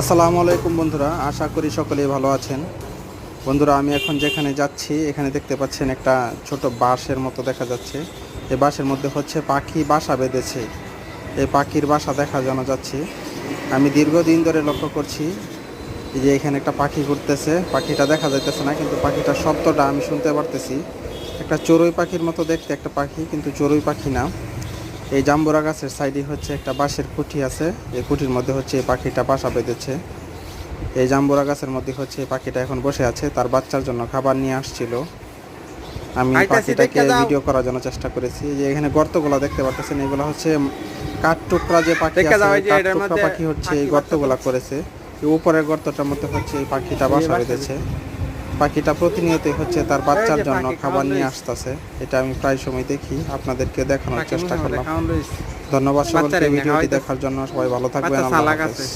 আসসালামু আলাইকুম বন্ধুরা, আশা করি সকলেই ভালো আছেন। বন্ধুরা, আমি এখন যেখানে যাচ্ছি এখানে দেখতে পাচ্ছেন একটা ছোট বাঁশের মতো দেখা যাচ্ছে। এই বাঁশের মধ্যে হচ্ছে পাখি বাসা বেঁধেছে। এই পাখির বাসা দেখার জন্য যাচ্ছি। আমি দীর্ঘদিন ধরে লক্ষ্য করছি যে এখানে একটা পাখি ঘুরতেছে। পাখিটা দেখা যাইতেছে না, কিন্তু পাখিটার শব্দটা আমি শুনতে পারতেছি। একটা চড়ুই পাখির মতো দেখতে একটা পাখি, কিন্তু চড়ুই পাখি না। এই জাম্বুরা গাছের সাইডে হচ্ছে একটা বাঁশের খুঁটি আছে। এই খুঁটির মধ্যে হচ্ছে এই পাখিটা বাসা বেঁধেছে। এই জাম্বুরা গাছের মধ্যে হচ্ছে এই পাখিটা এখন বসে আছে, তার বাচ্চার জন্য খাবার নিয়ে আসছিল। আমি পাখিটাকে ভিডিও করার জন্য চেষ্টা করেছি। যে এখানে গর্তগুলা দেখতে পাচ্ছেন, এগুলো হচ্ছে কাঠঠোকরা যে পাখি আছে, কাঠঠোকরা পাখি হচ্ছে এই গর্তগুলা করেছে। এই উপরের গর্তটার মধ্যে হচ্ছে এই পাখিটা বাসা বেঁধেছে। পাখিটা প্রতিনিয়তই হচ্ছে তার বাচ্চার জন্য খাবার নিয়ে আসতেছে। এটা আমি প্রায় সময় দেখি, আপনাদেরকে দেখানোর চেষ্টা করলাম। ধন্যবাদ সকলকে ভিডিওটি দেখার জন্য। সবাই ভালো থাকবেন। আল্লাহ হাফেজ।